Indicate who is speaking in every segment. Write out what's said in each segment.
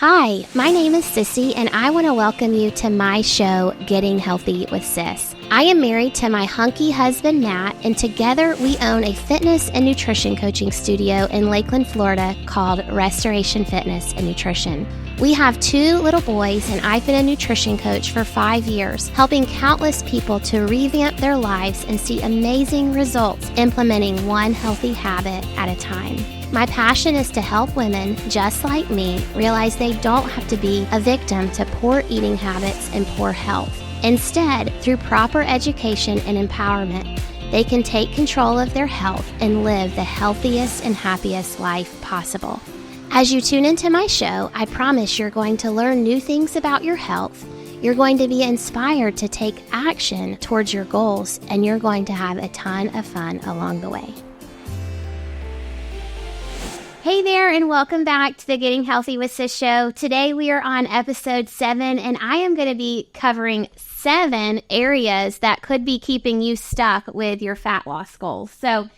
Speaker 1: Hi, my name is Sissy, and I want to welcome you to my show, Getting Healthy with Sis. I am married to my hunky husband, Matt, and together we own a fitness and nutrition coaching studio in Lakeland, Florida called Restoration Fitness and Nutrition. We have 2 little boys, and I've been a nutrition coach for 5 years, helping countless people to revamp their lives and see amazing results implementing one healthy habit at a time. My passion is to help women just like me realize they don't have to be a victim to poor eating habits and poor health. Instead, through proper education and empowerment, they can take control of their health and live the healthiest and happiest life possible. As you tune into my show, I promise you're going to learn new things about your health. You're going to be inspired to take action towards your goals, and you're going to have a ton of fun along the way. Hey there, and welcome back to the Getting Healthy with Sis show. Today we are on episode 7, and I am going to be covering 7 areas that could be keeping you stuck with your fat loss goals. So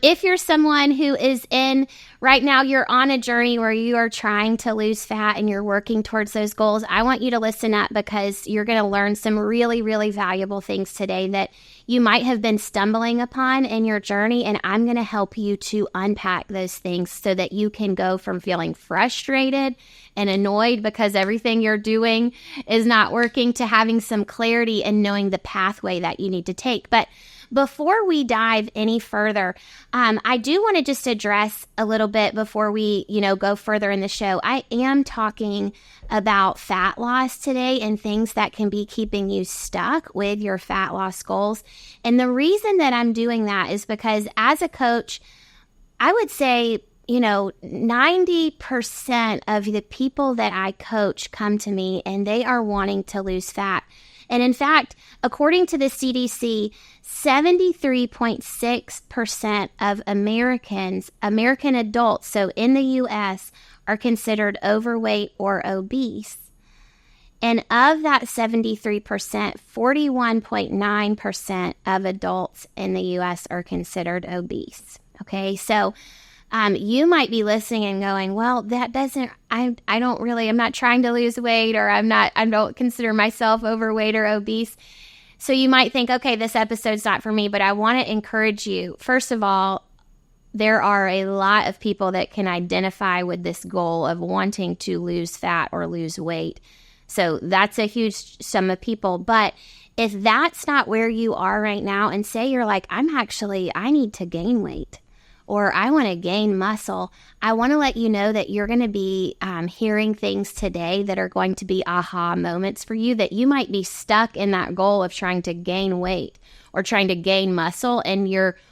Speaker 1: if you're someone who is right now, you're on a journey where you are trying to lose fat and you're working towards those goals, I want you to listen up because you're going to learn some really, really valuable things today that you might have been stumbling upon in your journey, and I'm going to help you to unpack those things so that you can go from feeling frustrated and annoyed because everything you're doing is not working to having some clarity and knowing the pathway that you need to take. But before we dive any further, I do want to just address a little bit before we, go further in the show. I am talking about fat loss today and things that can be keeping you stuck with your fat loss goals. And the reason that I'm doing that is because as a coach, I would say, 90% of the people that I coach come to me and they are wanting to lose fat. And in fact, according to the CDC, 73.6% of American adults, so in the U.S., are considered overweight or obese. And of that 73%, 41.9% of adults in the U.S. are considered obese. Okay, so you might be listening and going, well, that doesn't, I'm not trying to lose weight, or I don't consider myself overweight or obese. So you might think, okay, this episode's not for me, but I want to encourage you. First of all, there are a lot of people that can identify with this goal of wanting to lose fat or lose weight. So that's a huge sum of people. But if that's not where you are right now, and say you're like, I need to gain weight, or I want to gain muscle, I want to let you know that you're going to be hearing things today that are going to be aha moments for you, that you might be stuck in that goal of trying to gain weight or trying to gain muscle, and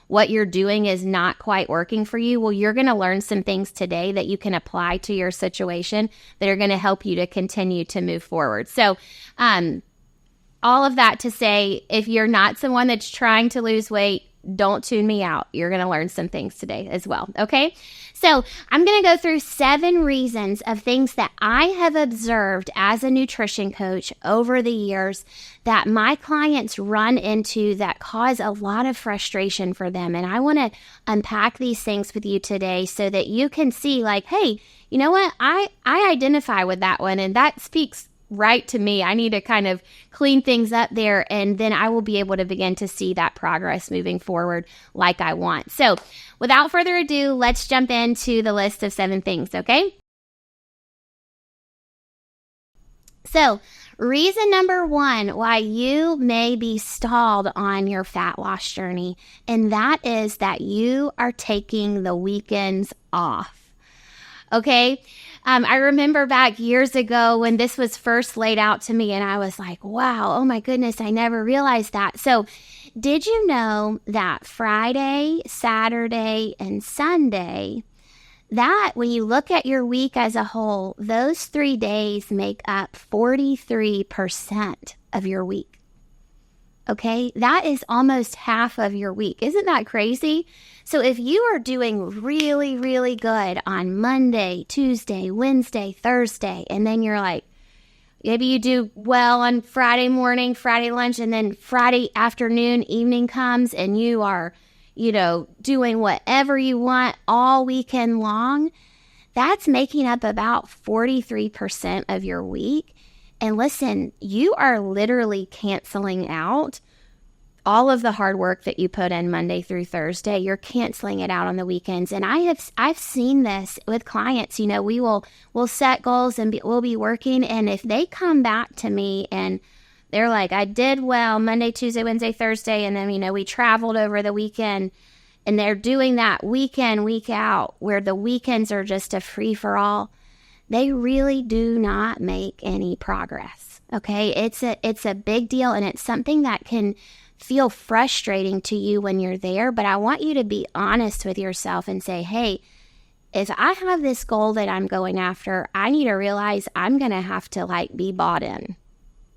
Speaker 1: what you're doing is not quite working for you. Well, you're going to learn some things today that you can apply to your situation that are going to help you to continue to move forward. So all of that to say, if you're not someone that's trying to lose weight, don't tune me out. You're going to learn some things today as well. Okay. So I'm going to go through 7 reasons of things that I have observed as a nutrition coach over the years that my clients run into that cause a lot of frustration for them. And I want to unpack these things with you today so that you can see like, hey, you know what? I identify with that one, and that speaks right to me. I need to kind of clean things up there, and then I will be able to begin to see that progress moving forward like I want. So without further ado, let's jump into the list of 7 things, okay? So reason number 1 why you may be stalled on your fat loss journey, and that is that you are taking the weekends off. Okay? I remember back years ago when this was first laid out to me, and I was like, wow, oh my goodness, I never realized that. So did you know that Friday, Saturday, and Sunday, that when you look at your week as a whole, those 3 days make up 43% of your week? Okay, that is almost half of your week. Isn't that crazy? So if you are doing really, really good on Monday, Tuesday, Wednesday, Thursday, and then you're like, maybe you do well on Friday morning, Friday lunch, and then Friday afternoon, evening comes, and you are, doing whatever you want all weekend long, that's making up about 43% of your week. And listen, you are literally canceling out all of the hard work that you put in Monday through Thursday. You're canceling it out on the weekends. And I've seen this with clients. You know, we'll set goals and we'll be working. And if they come back to me and they're like, I did well Monday, Tuesday, Wednesday, Thursday, and then, you know, we traveled over the weekend, and they're doing that week in, week out, where the weekends are just a free-for-all, they really do not make any progress, okay? It's a big deal, and it's something that can feel frustrating to you when you're there, but I want you to be honest with yourself and say, hey, if I have this goal that I'm going after, I need to realize I'm going to have to, be bought in.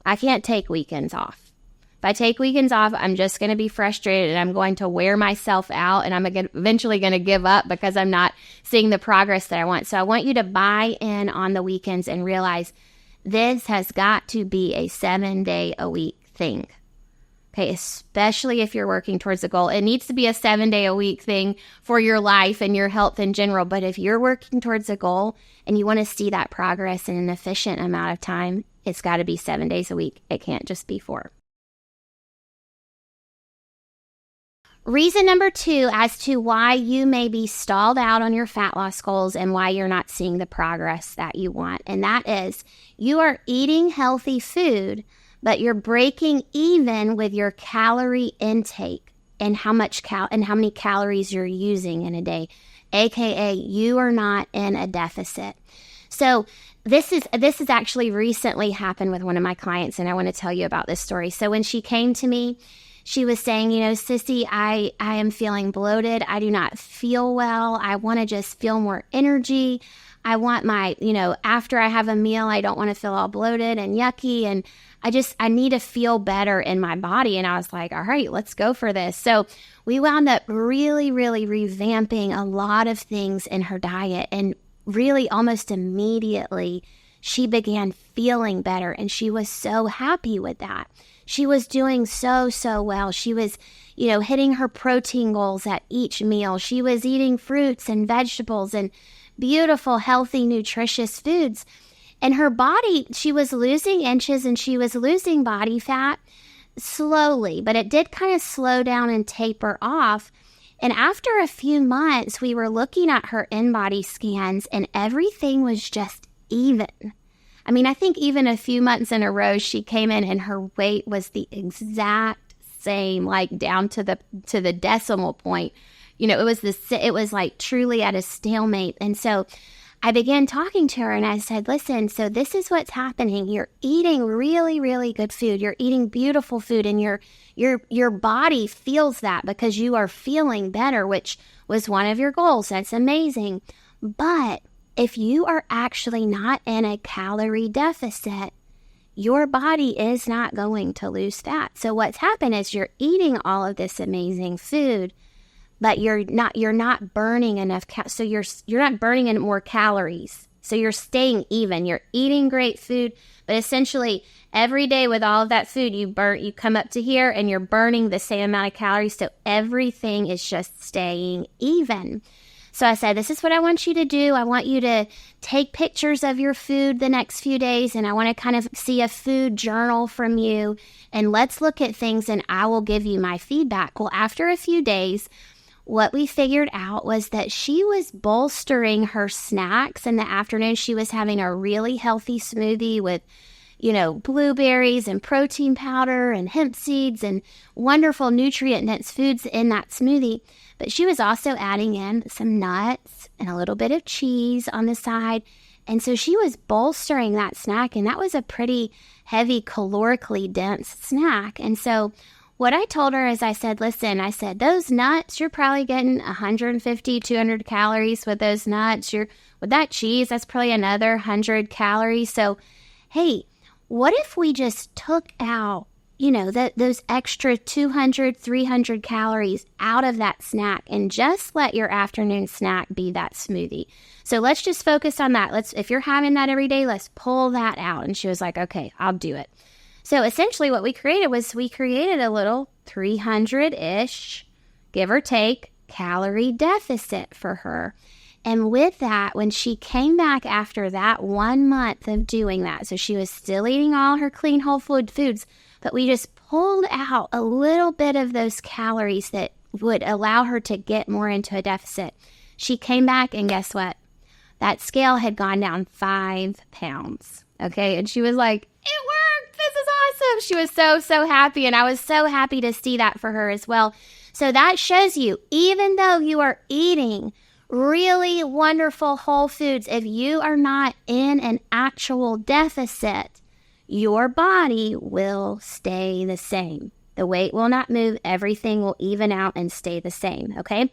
Speaker 1: I can't take weekends off. If I take weekends off, I'm just going to be frustrated, and I'm going to wear myself out, and I'm eventually going to give up because I'm not seeing the progress that I want. So I want you to buy in on the weekends and realize this has got to be a 7-day-a-week thing. Okay, especially if you're working towards a goal. It needs to be a 7-day-a-week thing for your life and your health in general. But if you're working towards a goal and you want to see that progress in an efficient amount of time, it's got to be 7 days a week. It can't just be 4. Reason number 2 as to why you may be stalled out on your fat loss goals and why you're not seeing the progress that you want. And that is, you are eating healthy food, but you're breaking even with your calorie intake and how many calories you're using in a day. AKA, you are not in a deficit. So this has actually recently happened with one of my clients, and I want to tell you about this story. So when she came to me, she was saying, Sissy, I am feeling bloated. I do not feel well. I want to just feel more energy. I want my, after I have a meal, I don't want to feel all bloated and yucky. And I need to feel better in my body. And I was like, all right, let's go for this. So we wound up really, really revamping a lot of things in her diet. And really almost immediately, she began feeling better. And she was so happy with that. She was doing so well. She was, hitting her protein goals at each meal. She was eating fruits and vegetables and beautiful, healthy, nutritious foods. And her body, she was losing inches and she was losing body fat slowly, but it did kind of slow down and taper off. And after a few months, we were looking at her in-body scans and everything was just even. I mean, I think even a few months in a row, she came in and her weight was the exact same, like down to the decimal point. It was like truly at a stalemate. And so I began talking to her and I said, listen, so this is what's happening. You're eating really, really good food. You're eating beautiful food and your body feels that because you are feeling better, which was one of your goals. That's amazing. But if you are actually not in a calorie deficit, your body is not going to lose fat. So what's happened is you're eating all of this amazing food, but you're not burning enough. So you're not burning in more calories. So you're staying even. You're eating great food, but essentially every day with all of that food, you come up to here and you're burning the same amount of calories. So everything is just staying even. So I said, this is what I want you to do. I want you to take pictures of your food the next few days, and I want to kind of see a food journal from you, and let's look at things, and I will give you my feedback. Well, after a few days, what we figured out was that she was bolstering her snacks in the afternoon. She was having a really healthy smoothie with, blueberries and protein powder and hemp seeds and wonderful nutrient-dense foods in that smoothie. But she was also adding in some nuts and a little bit of cheese on the side. And so she was bolstering that snack, and that was a pretty heavy, calorically dense snack. And so what I told her is I said, those nuts, you're probably getting 150, 200 calories with those nuts. With that cheese, that's probably another 100 calories. So, hey, what if we just took out, those extra 200, 300 calories out of that snack and just let your afternoon snack be that smoothie? So let's just focus on that. If you're having that every day, let's pull that out. And she was like, okay, I'll do it. So essentially what we created a little 300-ish, give or take, calorie deficit for her. And with that, when she came back after that 1 month of doing that, so she was still eating all her clean whole food foods, but we just pulled out a little bit of those calories that would allow her to get more into a deficit. She came back and guess what? That scale had gone down 5 pounds. Okay. And she was like, it worked. This is awesome. She was so happy. And I was so happy to see that for her as well. So that shows you, even though you are eating really wonderful whole foods, if you are not in an actual deficit, your body will stay the same. The weight will not move. Everything will even out and stay the same, okay?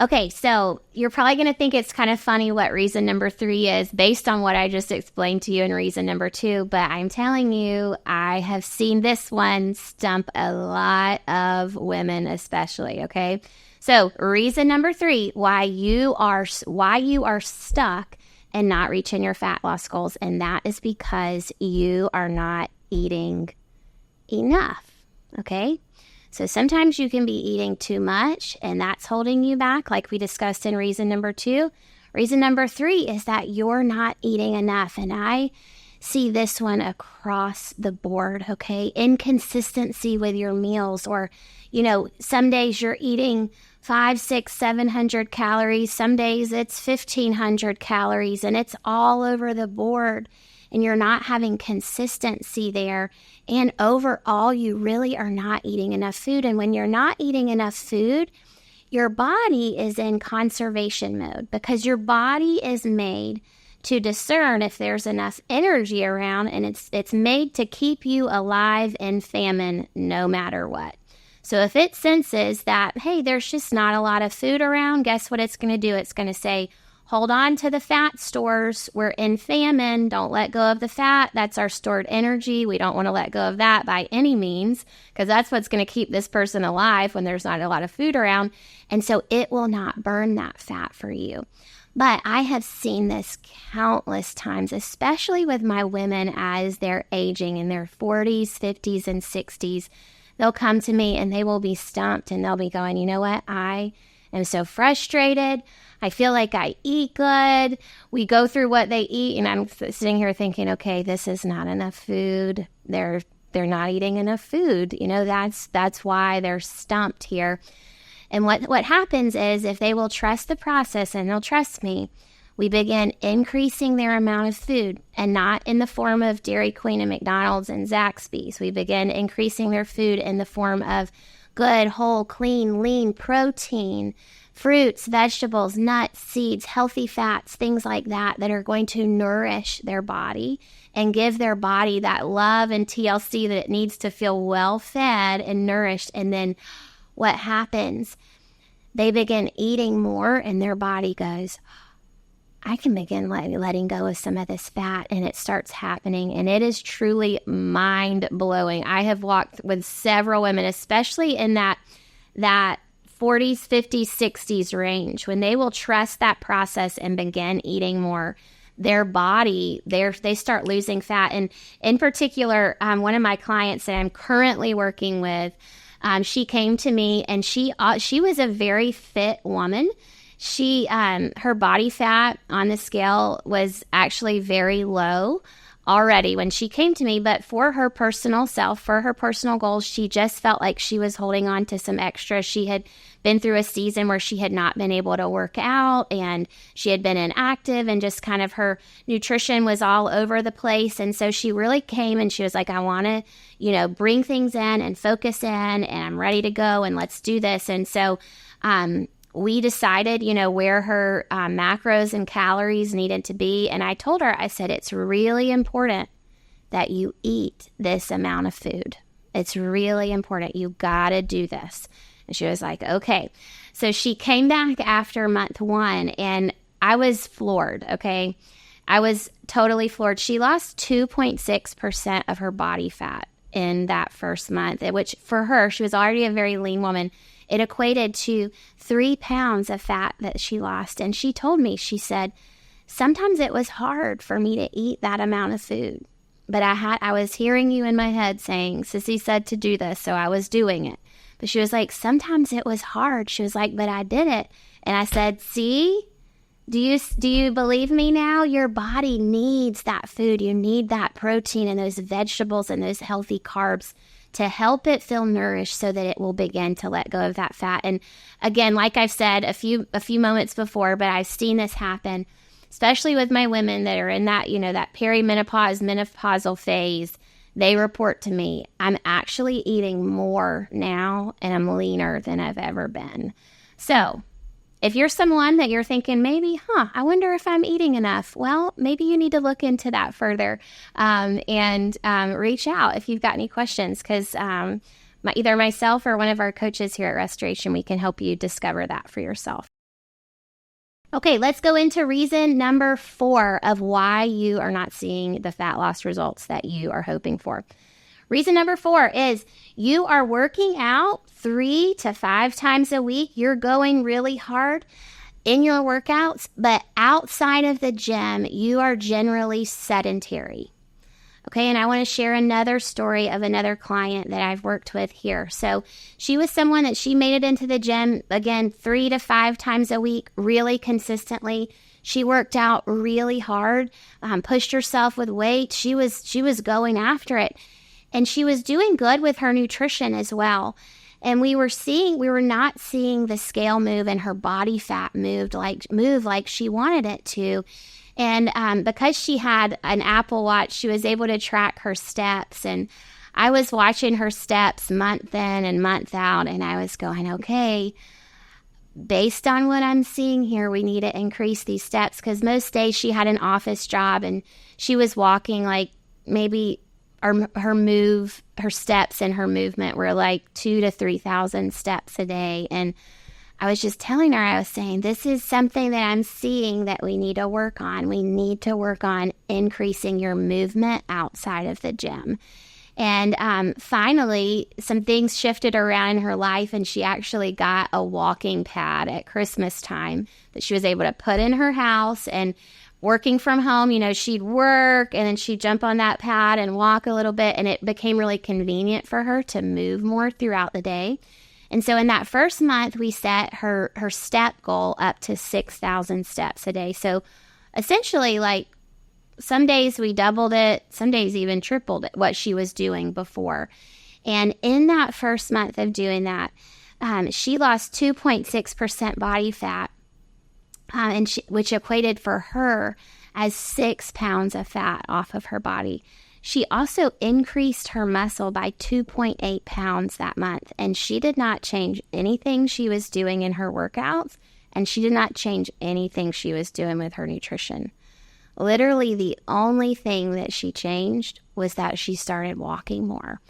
Speaker 1: Okay, so you're probably going to think it's kind of funny what reason number 3 is based on what I just explained to you in reason number 2, but I'm telling you, I have seen this one stump a lot of women especially, okay? So reason number 3, why you are stuck and not reaching your fat loss goals, and that is because you are not eating enough, okay? So sometimes you can be eating too much, and that's holding you back, like we discussed in reason number 2. Reason number 3 is that you're not eating enough, and I see this one across the board, okay? Inconsistency with your meals, or, some days you're eating 500, 600, 700 calories. Some days it's 1,500 calories, and it's all over the board. And you're not having consistency there. And overall, you really are not eating enough food. And when you're not eating enough food, your body is in conservation mode because your body is made to discern if there's enough energy around, and it's made to keep you alive in famine no matter what. So if it senses that, hey, there's just not a lot of food around, guess what it's going to do? It's going to say, hold on to the fat stores. We're in famine. Don't let go of the fat. That's our stored energy. We don't want to let go of that by any means, because that's what's going to keep this person alive when there's not a lot of food around. And so it will not burn that fat for you. But I have seen this countless times, especially with my women as they're aging in their 40s, 50s, and 60s. They'll come to me and they will be stumped and they'll be going, you know what? I am so frustrated. I feel like I eat good. We go through what they eat, and I'm sitting here thinking, okay, this is not enough food. They're not eating enough food. That's why they're stumped here. And what happens is, if they will trust the process and they'll trust me, we begin increasing their amount of food, and not in the form of Dairy Queen and McDonald's and Zaxby's. We begin increasing their food in the form of good, whole, clean, lean protein, fruits, vegetables, nuts, seeds, healthy fats, things like that are going to nourish their body and give their body that love and TLC that it needs to feel well fed and nourished. And then what happens? They begin eating more, and their body goes, I can begin letting go of some of this fat, and it starts happening, and it is truly mind-blowing. I have walked with several women, especially in that 40s, 50s, 60s range, when they will trust that process and begin eating more, their body, they start losing fat. And in particular, one of my clients that I'm currently working with, she came to me, and she was a very fit woman. She, her body fat on the scale was actually very low already when she came to me, but for her personal self, for her personal goals, she just felt like she was holding on to some extra. She had been through a season where she had not been able to work out, and she had been inactive, and just kind of her nutrition was all over the place. And so she really came and she was like, I want to, bring things in and focus in, and I'm ready to go, and let's do this. And so, we decided, where her macros and calories needed to be. And I told her, I said, it's really important that you eat this amount of food. It's really important. You got to do this. And she was like, okay. So she came back after month 1, and I was floored, okay? I was totally floored. She lost 2.6% of her body fat in that first month, which for her, she was already a very lean woman. It equated to 3 pounds of fat that she lost. And she told me, she said, sometimes it was hard for me to eat that amount of food. But I was hearing you in my head saying, Sissy said to do this, so I was doing it. But she was like, sometimes it was hard. She was like, but I did it. And I said, see, do you believe me now? Your body needs that food. You need that protein and those vegetables and those healthy carbs to help it feel nourished so that it will begin to let go of that fat. And again, like I've said a few moments before, but I've seen this happen, especially with my women that are in that, that perimenopause, menopausal phase. They report to me, I'm actually eating more now and I'm leaner than I've ever been. So if you're someone that you're thinking maybe, I wonder if I'm eating enough, well, maybe you need to look into that further and reach out if you've got any questions, because either myself or one of our coaches here at Restoration, we can help you discover that for yourself. Okay, let's go into reason number 4 of why you are not seeing the fat loss results that you are hoping for. Reason number 4 is you are working out 3 to 5 times a week. You're going really hard in your workouts, but outside of the gym, you are generally sedentary. Okay, and I want to share another story of another client that I've worked with here. So she was someone that she made it into the gym, again, 3 to 5 times a week, really consistently. She worked out really hard, pushed herself with weight. She was going after it. And she was doing good with her nutrition as well. And we were not seeing the scale move and her body fat move like she wanted it to. And because she had an Apple Watch, she was able to track her steps. And I was watching her steps month in and month out. And I was going, okay, based on what I'm seeing here, we need to increase these steps. Because most days she had an office job and she was walking like maybe her steps and her movement were like 2,000 to 3,000 steps a day. And I was just telling her, I was saying, this is something that I'm seeing that we need to work on. We need to work on increasing your movement outside of the gym. And finally, some things shifted around in her life, and she actually got a walking pad at Christmas time that she was able to put in her house. And working from home, she'd work and then she'd jump on that pad and walk a little bit, and it became really convenient for her to move more throughout the day. And so in that first month, we set her step goal up to 6,000 steps a day. So essentially, like, some days we doubled it, some days even tripled it, what she was doing before. And in that first month of doing that, she lost 2.6% body fat, which equated for her as 6 pounds of fat off of her body. She also increased her muscle by 2.8 pounds that month, and she did not change anything she was doing in her workouts, and she did not change anything she was doing with her nutrition. Literally, the only thing that she changed was that she started walking more.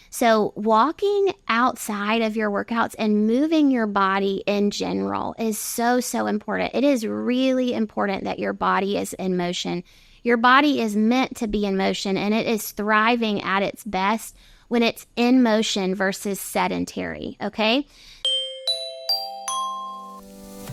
Speaker 1: So walking outside of your workouts and moving your body in general is so, so important. It is really important that your body is in motion. Your body is meant to be in motion, and it is thriving at its best when it's in motion versus sedentary, okay?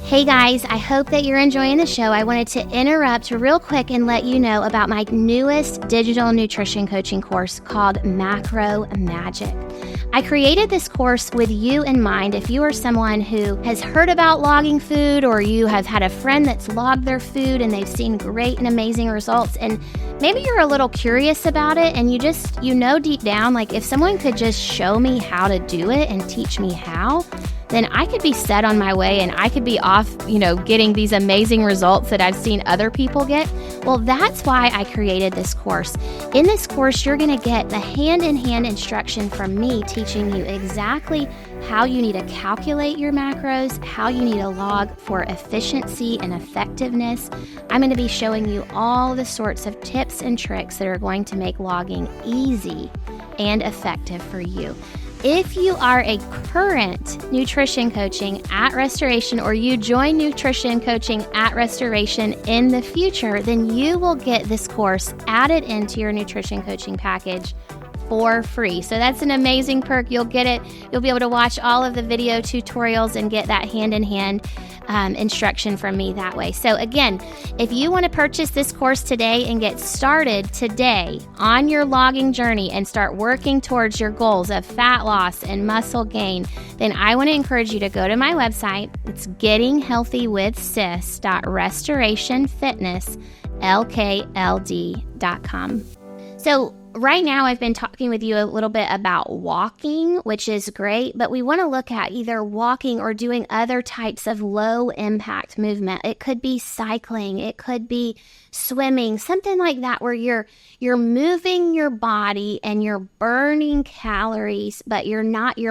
Speaker 1: Hey guys, I hope that you're enjoying the show. I wanted to interrupt real quick and let you know about my newest digital nutrition coaching course called Macro Magic. I created this course with you in mind. If you are someone who has heard about logging food, or you have had a friend that's logged their food and they've seen great and amazing results, and maybe you're a little curious about it, and you know deep down, like, if someone could just show me how to do it and teach me how, then I could be set on my way and I could be off, getting these amazing results that I've seen other people get. Well, that's why I created this course. In this course, you're going to get the hand-in-hand instruction from me teaching you exactly how you need to calculate your macros, how you need to log for efficiency and effectiveness. I'm going to be showing you all the sorts of tips and tricks that are going to make logging easy and effective for you. If you are a current nutrition coaching at Restoration, or you join nutrition coaching at Restoration in the future, then you will get this course added into your nutrition coaching package for free. So that's an amazing perk. You'll get it. You'll be able to watch all of the video tutorials and get that hand-in-hand instruction from me that way. So again, if you want to purchase this course today and get started today on your logging journey and start working towards your goals of fat loss and muscle gain, then I want to encourage you to go to my website. It's gettinghealthywithsis.restorationfitnesslkld.com. So right now I've been talking with you a little bit about walking, which is great, but we want to look at either walking or doing other types of low impact movement. It could be cycling, it could be swimming, something like that where you're moving your body and you're burning calories, but your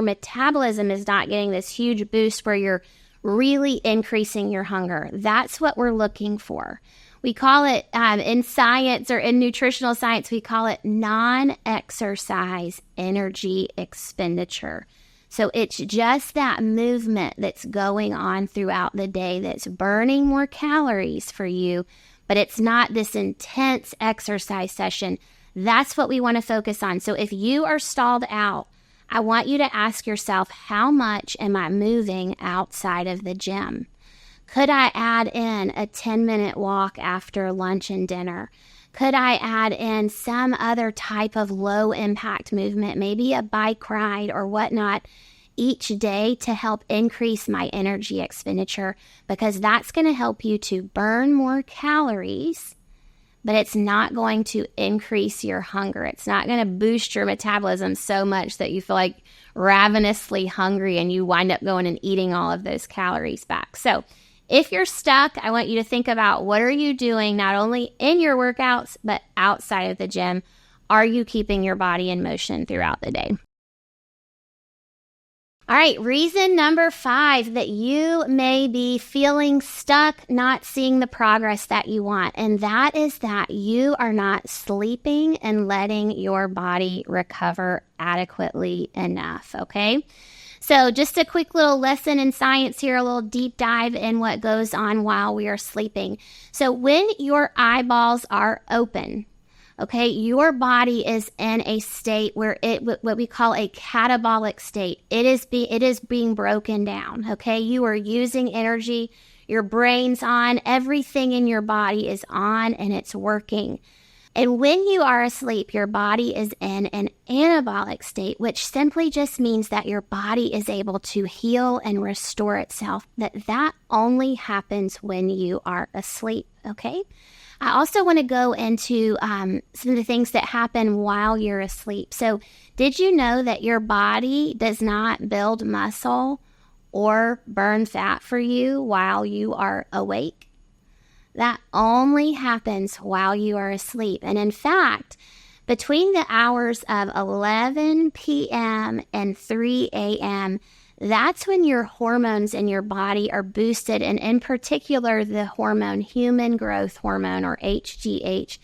Speaker 1: metabolism is not getting this huge boost where you're really increasing your hunger. That's what we're looking for. We call it, in science or in nutritional science, we call it non-exercise energy expenditure. So it's just that movement that's going on throughout the day that's burning more calories for you, but it's not this intense exercise session. That's what we want to focus on. So if you are stalled out, I want you to ask yourself, how much am I moving outside of the gym? Could I add in a 10-minute walk after lunch and dinner? Could I add in some other type of low-impact movement, maybe a bike ride or whatnot, each day to help increase my energy expenditure? Because that's going to help you to burn more calories, but it's not going to increase your hunger. It's not going to boost your metabolism so much that you feel like ravenously hungry and you wind up going and eating all of those calories back. So if you're stuck, I want you to think about, what are you doing not only in your workouts, but outside of the gym? Are you keeping your body in motion throughout the day? All right, reason number 5 that you may be feeling stuck, not seeing the progress that you want, and that is that you are not sleeping and letting your body recover adequately enough, okay? So just a quick little lesson in science here, a little deep dive in what goes on while we are sleeping. So when your eyeballs are open, okay, your body is in a state where what we call a catabolic state. It is being broken down, okay? You are using energy, your brain's on, everything in your body is on and it's working. And when you are asleep, your body is in an anabolic state, which simply just means that your body is able to heal and restore itself. That only happens when you are asleep, okay? I also want to go into some of the things that happen while you're asleep. So did you know that your body does not build muscle or burn fat for you while you are awake? That only happens while you are asleep. And in fact, between the hours of 11 p.m. and 3 a.m., that's when your hormones in your body are boosted, and in particular, the hormone human growth hormone, or HGH.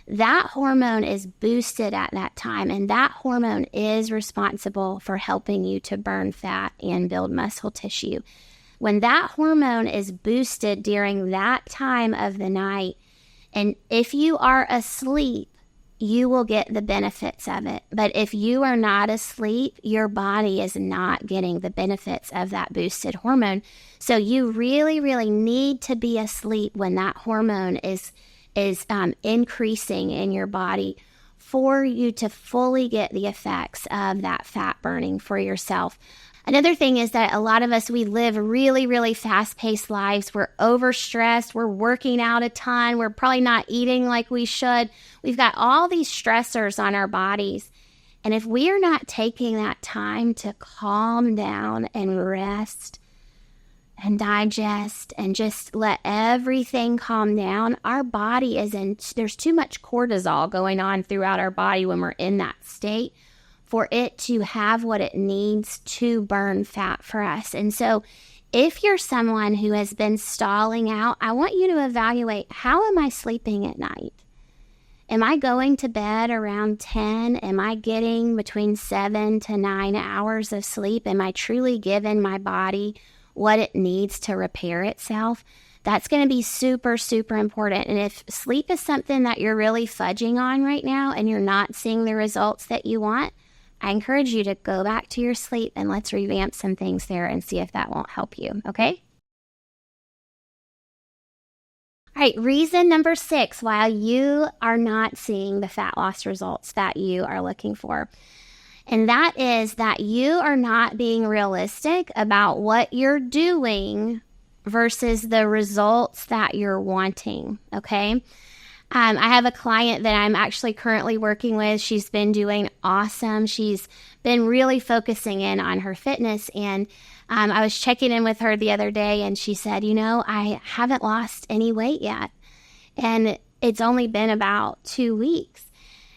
Speaker 1: That hormone is boosted at that time, and that hormone is responsible for helping you to burn fat and build muscle tissue. When that hormone is boosted during that time of the night, and if you are asleep, you will get the benefits of it. But if you are not asleep, your body is not getting the benefits of that boosted hormone. So you really, really need to be asleep when that hormone is increasing in your body for you to fully get the effects of that fat burning for yourself. Another thing is that a lot of us, we live really, really fast-paced lives. We're overstressed. We're working out a ton. We're probably not eating like we should. We've got all these stressors on our bodies. And if we are not taking that time to calm down and rest and digest and just let everything calm down, our body there's too much cortisol going on throughout our body when we're in that state for it to have what it needs to burn fat for us. And so if you're someone who has been stalling out, I want you to evaluate, how am I sleeping at night? Am I going to bed around 10? Am I getting between 7 to 9 hours of sleep? Am I truly giving my body what it needs to repair itself? That's going to be super, super important. And if sleep is something that you're really fudging on right now and you're not seeing the results that you want, I encourage you to go back to your sleep and let's revamp some things there and see if that won't help you, okay? All right, reason number 6, why you are not seeing the fat loss results that you are looking for. And that is that you are not being realistic about what you're doing versus the results that you're wanting, okay? I have a client that I'm actually currently working with. She's been doing awesome. She's been really focusing in on her fitness. And I was checking in with her the other day and she said, I haven't lost any weight yet. And it's only been about 2 weeks.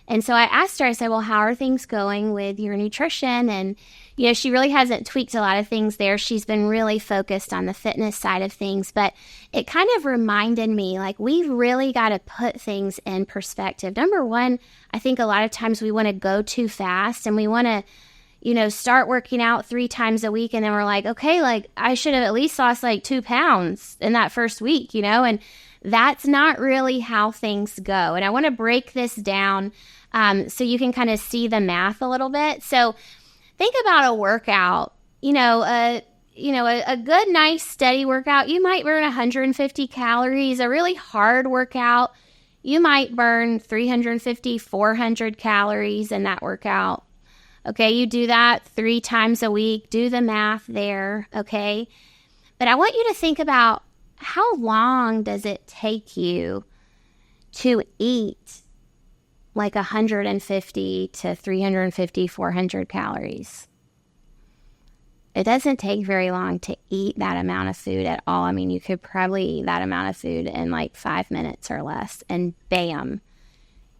Speaker 1: And so I asked her, I said, well, how are things going with your nutrition? And, she really hasn't tweaked a lot of things there. She's been really focused on the fitness side of things. But it kind of reminded me, like, we've really got to put things in perspective. Number one, I think a lot of times we want to go too fast and we want to, start working out 3 times a week. And then we're like, okay, like, I should have at least lost like 2 pounds in that first week, and that's not really how things go. And I want to break this down so you can kind of see the math a little bit. So think about a workout, a good, nice, steady workout. You might burn 150 calories. A really hard workout, you might burn 350, 400 calories in that workout. Okay, you do that 3 times a week. Do the math there, okay? But I want you to think about, how long does it take you to eat like 150 to 350, 400 calories? It doesn't take very long to eat that amount of food at all. I mean, you could probably eat that amount of food in like 5 minutes or less, and bam,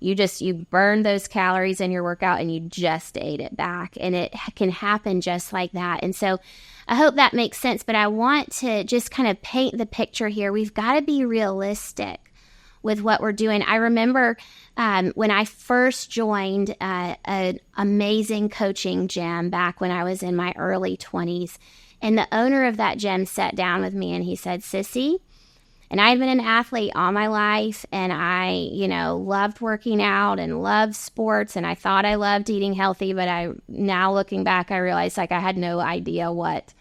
Speaker 1: you burn those calories in your workout and you just ate it back. And it can happen just like that. And so I hope that makes sense, but I want to just kind of paint the picture here. We've got to be realistic with what we're doing. I remember when I first joined an amazing coaching gym back when I was in my early 20s, and the owner of that gym sat down with me and he said, Sissy, and I had been an athlete all my life, and I, loved working out and loved sports, and I thought I loved eating healthy, but now looking back, I realized like I had no idea what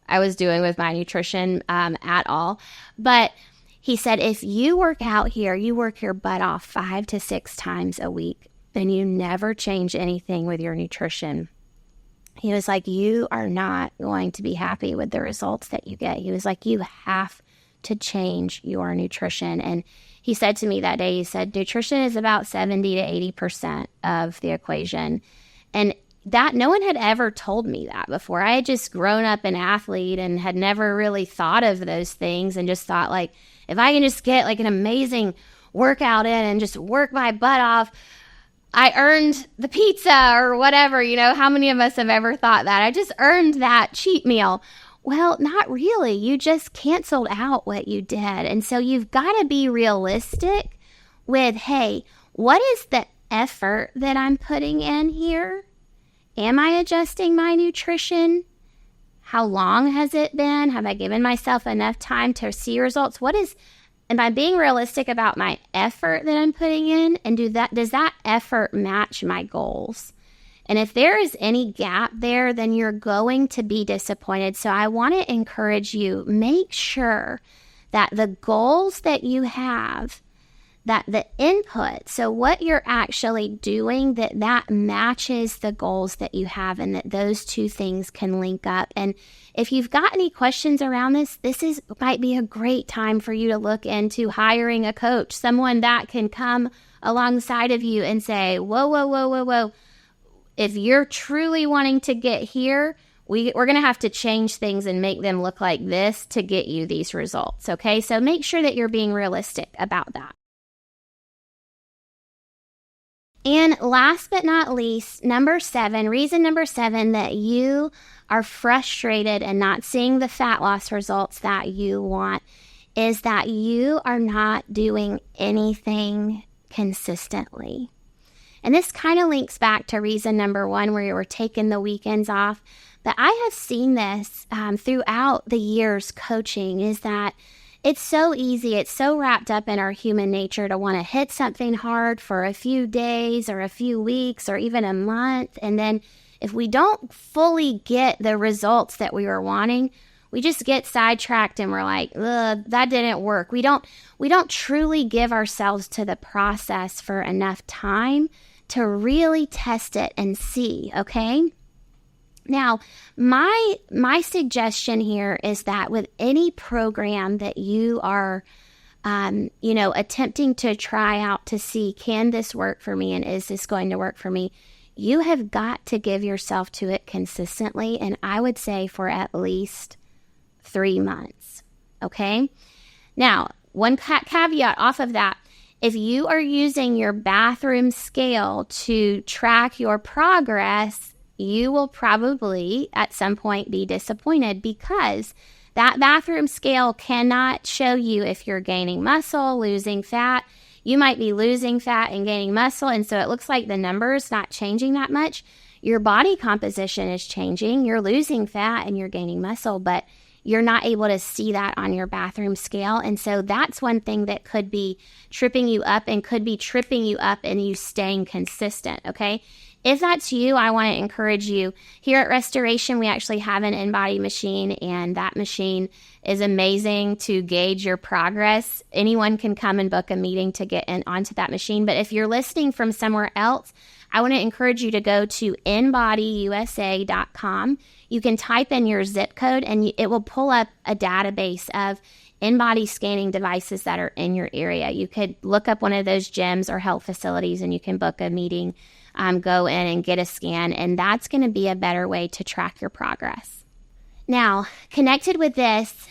Speaker 1: I was doing with my nutrition at all. But he said, if you work out here, you work your butt off 5 to 6 times a week, and you never change anything with your nutrition, he was like, you are not going to be happy with the results that you get. He was like, you have to change your nutrition. And he said to me that day, he said, nutrition is about 70 to 80% of the equation. And that no one had ever told me that before. I had just grown up an athlete and had never really thought of those things, and just thought like, if I can just get like an amazing workout in and just work my butt off, I earned the pizza or whatever. How many of us have ever thought that? I just earned that cheat meal. Well, not really. You just canceled out what you did. And so you've got to be realistic with, hey, what is the effort that I'm putting in here? Am I adjusting my nutrition? How long has it been? Have I given myself enough time to see results? Am I being realistic about my effort that I'm putting in? And does that effort match my goals? And if there is any gap there, then you're going to be disappointed. So I want to encourage you, make sure that the goals that you have, that the input, so what you're actually doing, that matches the goals that you have, and that those two things can link up. And if you've got any questions around this might be a great time for you to look into hiring a coach, someone that can come alongside of you and say, whoa, whoa, whoa, whoa, whoa. If you're truly wanting to get here, we're going to have to change things and make them look like this to get you these results, okay? So make sure that you're being realistic about that. And last but not least, reason number 7 that you are frustrated and not seeing the fat loss results that you want is that you are not doing anything consistently. And this kind of links back to reason number 1, where you were taking the weekends off. But I have seen this throughout the years coaching, is that it's so easy, it's so wrapped up in our human nature to want to hit something hard for a few days or a few weeks or even a month. And then if we don't fully get the results that we were wanting, we just get sidetracked and we're like, ugh, that didn't work. We don't truly give ourselves to the process for enough time to really test it and see, okay? Now, my suggestion here is that with any program that you are attempting to try out to see, can this work for me and is this going to work for me? You have got to give yourself to it consistently, and I would say for at least 3 months, okay? Now, one caveat off of that, if you are using your bathroom scale to track your progress, you will probably at some point be disappointed because that bathroom scale cannot show you if you're gaining muscle, losing fat. You might be losing fat and gaining muscle, and so it looks like the number's not changing that much. Your body composition is changing. You're losing fat and you're gaining muscle, but you're not able to see that on your bathroom scale. And so that's one thing that could be tripping you up and could be tripping you up and you staying consistent, okay? If that's you, I want to encourage you. Here at Restoration, we actually have an InBody machine, and that machine is amazing to gauge your progress. Anyone can come and book a meeting to get onto that machine. But if you're listening from somewhere else, I want to encourage you to go to inbodyusa.com. You can type in your zip code, and it will pull up a database of InBody scanning devices that are in your area. You could look up one of those gyms or health facilities, and you can book a meeting. Go in and get a scan, and that's going to be a better way to track your progress. Now, connected with this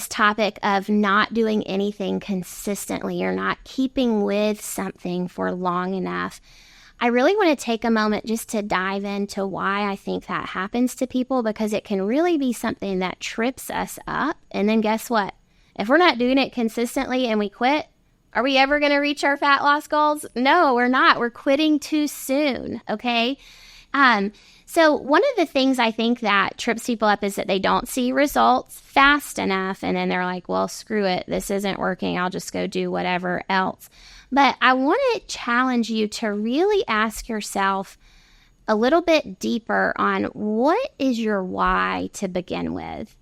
Speaker 1: topic of not doing anything consistently or not keeping with something for long enough, I really want to take a moment just to dive into why I think that happens to people, because it can really be something that trips us up. And then guess what? If we're not doing it consistently and we quit, are we ever going to reach our fat loss goals? No, we're not. We're quitting too soon, okay? So one of the things I think that trips people up is that they don't see results fast enough, and then they're like, well, screw it. This isn't working. I'll just go do whatever else. But I want to challenge you to really ask yourself a little bit deeper on what is your why to begin with.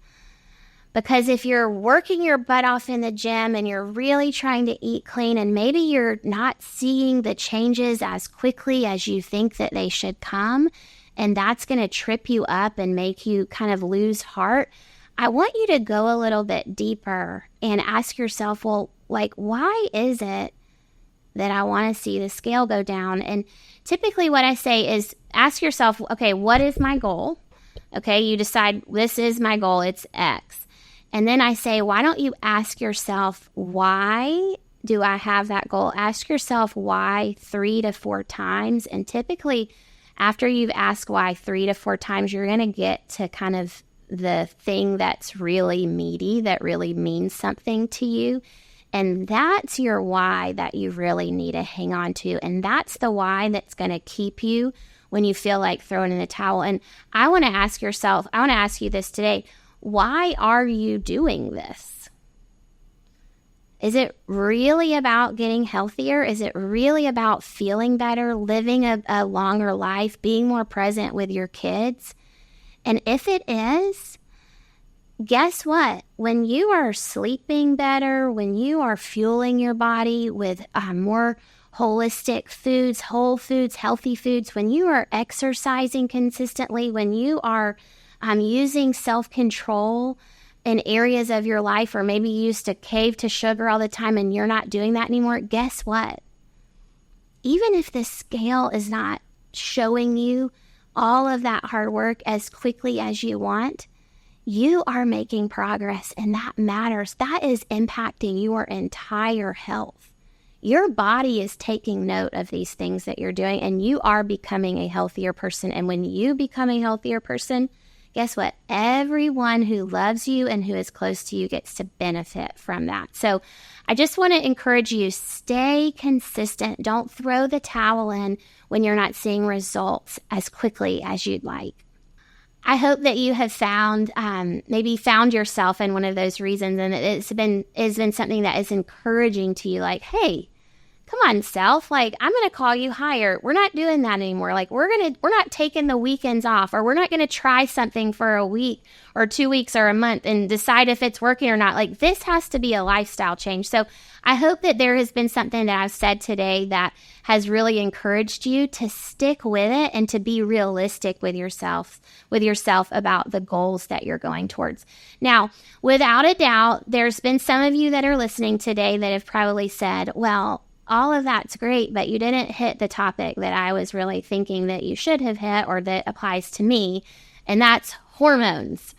Speaker 1: Because if you're working your butt off in the gym and you're really trying to eat clean and maybe you're not seeing the changes as quickly as you think that they should come, and that's going to trip you up and make you kind of lose heart, I want you to go a little bit deeper and ask yourself, well, like, why is it that I want to see the scale go down? And typically what I say is ask yourself, okay, what is my goal? Okay, you decide this is my goal, it's X. And then I say, why don't you ask yourself, why do I have that goal? Ask yourself why 3 to 4 times. And typically, after you've asked why 3 to 4 times, you're going to get to kind of the thing that's really meaty, that really means something to you. And that's your why that you really need to hang on to. And that's the why that's going to keep you when you feel like throwing in the towel. And I want to ask you this today. Why are you doing this? Is it really about getting healthier? Is it really about feeling better, living a longer life, being more present with your kids? And if it is, guess what? When you are sleeping better, when you are fueling your body with more holistic foods, whole foods, healthy foods, when you are exercising consistently, when you are using self-control in areas of your life, or maybe you used to cave to sugar all the time and you're not doing that anymore, guess what? Even if the scale is not showing you all of that hard work as quickly as you want, you are making progress, and that matters. That is impacting your entire health. Your body is taking note of these things that you're doing, and you are becoming a healthier person. And when you become a healthier person, guess what? Everyone who loves you and who is close to you gets to benefit from that. So I just want to encourage you, stay consistent. Don't throw the towel in when you're not seeing results as quickly as you'd like. I hope that you have found yourself in one of those reasons, and it's been something that is encouraging to you, like, hey, come on, self, like, I'm going to call you higher. We're not doing that anymore. Like, we're not taking the weekends off, or we're not going to try something for a week or 2 weeks or a month and decide if it's working or not. Like, this has to be a lifestyle change. So I hope that there has been something that I've said today that has really encouraged you to stick with it and to be realistic with yourself about the goals that you're going towards. Now, without a doubt, there's been some of you that are listening today that have probably said, well, all of that's great, but you didn't hit the topic that I was really thinking that you should have hit or that applies to me, and that's hormones.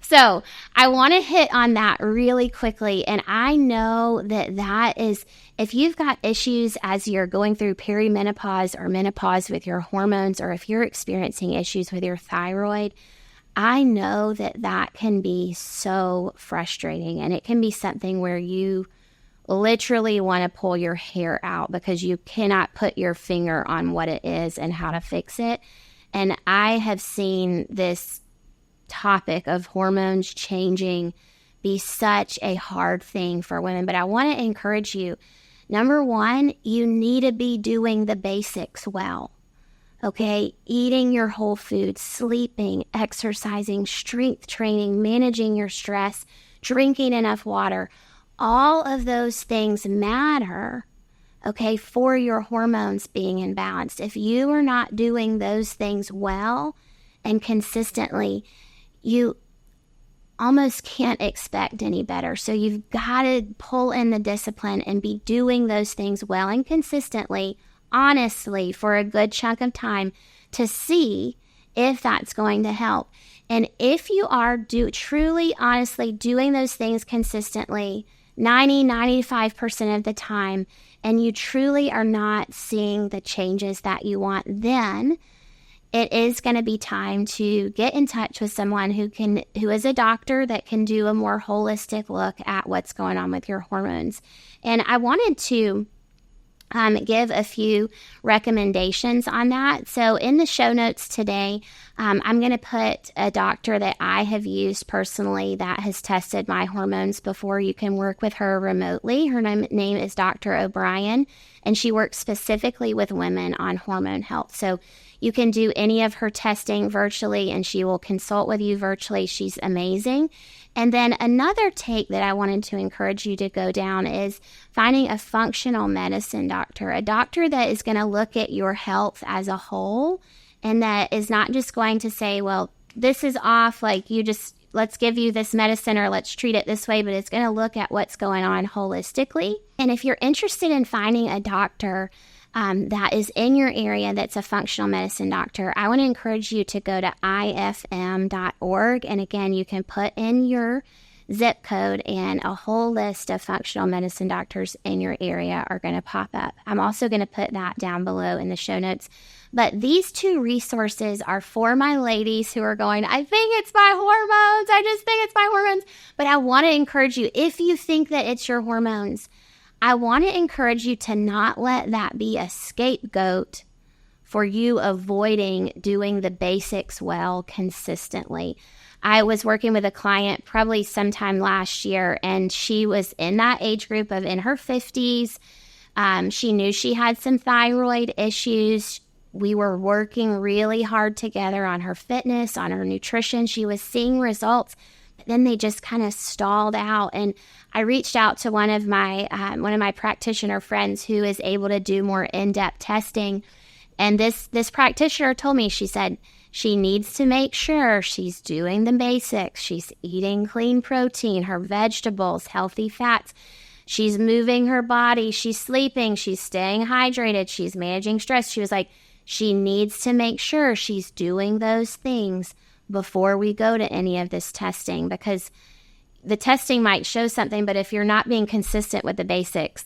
Speaker 1: So I want to hit on that really quickly. And I know that is, if you've got issues as you're going through perimenopause or menopause with your hormones, or if you're experiencing issues with your thyroid, I know that can be so frustrating, and it can be something where you literally want to pull your hair out because you cannot put your finger on what it is and how to fix it. And I have seen this topic of hormones changing be such a hard thing for women. But I want to encourage you. Number one, you need to be doing the basics well. Okay, eating your whole food, sleeping, exercising, strength training, managing your stress, drinking enough water. All of those things matter, okay, for your hormones being in balance. If you are not doing those things well and consistently, you almost can't expect any better. So you've got to pull in the discipline and be doing those things well and consistently, honestly, for a good chunk of time to see if that's going to help. And if you are truly, honestly doing those things consistently, 95% of the time, and you truly are not seeing the changes that you want, then it is going to be time to get in touch with someone who is a doctor that can do a more holistic look at what's going on with your hormones. And I wanted to give a few recommendations on that. So in the show notes today, I'm going to put a doctor that I have used personally that has tested my hormones before. You can work with her remotely. Her name is Dr. O'Brien, and she works specifically with women on hormone health. So you can do any of her testing virtually, and she will consult with you virtually. She's amazing. And then another take that I wanted to encourage you to go down is finding a functional medicine doctor, a doctor that is going to look at your health as a whole, and that is not just going to say, well, this is off, like let's give you this medicine or let's treat it this way, but it's going to look at what's going on holistically. And if you're interested in finding a doctor that is in your area that's a functional medicine doctor, I want to encourage you to go to ifm.org. And again, you can put in your zip code and a whole list of functional medicine doctors in your area are going to pop up. I'm also going to put that down below in the show notes. But these two resources are for my ladies who are going, I think it's my hormones. I just think it's my hormones. But I want to encourage you, if you think that it's your hormones, I want to encourage you to not let that be a scapegoat for you avoiding doing the basics well consistently. I was working with a client probably sometime last year, and she was in that age group of in her 50s. She knew she had some thyroid issues. We were working really hard together on her fitness, on her nutrition. She was seeing results, but then they just kind of stalled out. And I reached out to one of my practitioner friends who is able to do more in-depth testing. And this practitioner told me, she said, she needs to make sure she's doing the basics. She's eating clean protein, her vegetables, healthy fats. She's moving her body. She's sleeping. She's staying hydrated. She's managing stress. She was like, she needs to make sure she's doing those things before we go to any of this testing, because the testing might show something, but if you're not being consistent with the basics,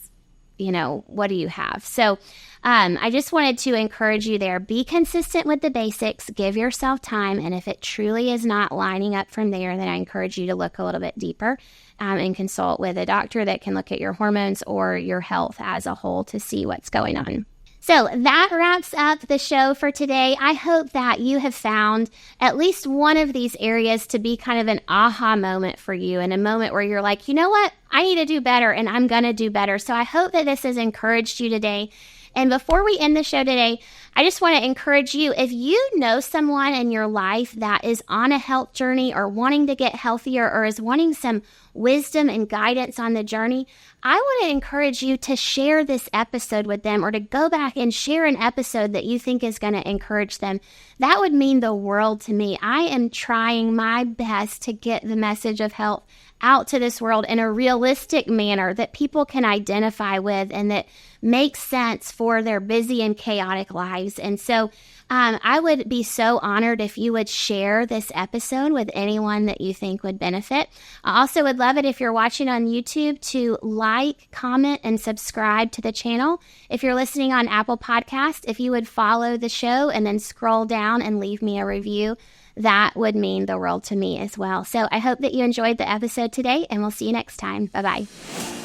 Speaker 1: what do you have? So I just wanted to encourage you there. Be consistent with the basics. Give yourself time. And if it truly is not lining up from there, then I encourage you to look a little bit deeper and consult with a doctor that can look at your hormones or your health as a whole to see what's going on. So that wraps up the show for today. I hope that you have found at least one of these areas to be kind of an aha moment for you, and a moment where you're like, you know what, I need to do better, and I'm going to do better. So I hope that this has encouraged you today. And before we end the show today, I just want to encourage you, if you know someone in your life that is on a health journey or wanting to get healthier or is wanting some wisdom and guidance on the journey, I want to encourage you to share this episode with them, or to go back and share an episode that you think is going to encourage them. That would mean the world to me. I am trying my best to get the message of health out to this world in a realistic manner that people can identify with and that makes sense for their busy and chaotic lives. And so I would be so honored if you would share this episode with anyone that you think would benefit. I also would love it if you're watching on YouTube to like, comment, and subscribe to the channel. If you're listening on Apple Podcast, if you would follow the show and then scroll down and leave me a review, that would mean the world to me as well. So I hope that you enjoyed the episode today, and we'll see you next time. Bye-bye.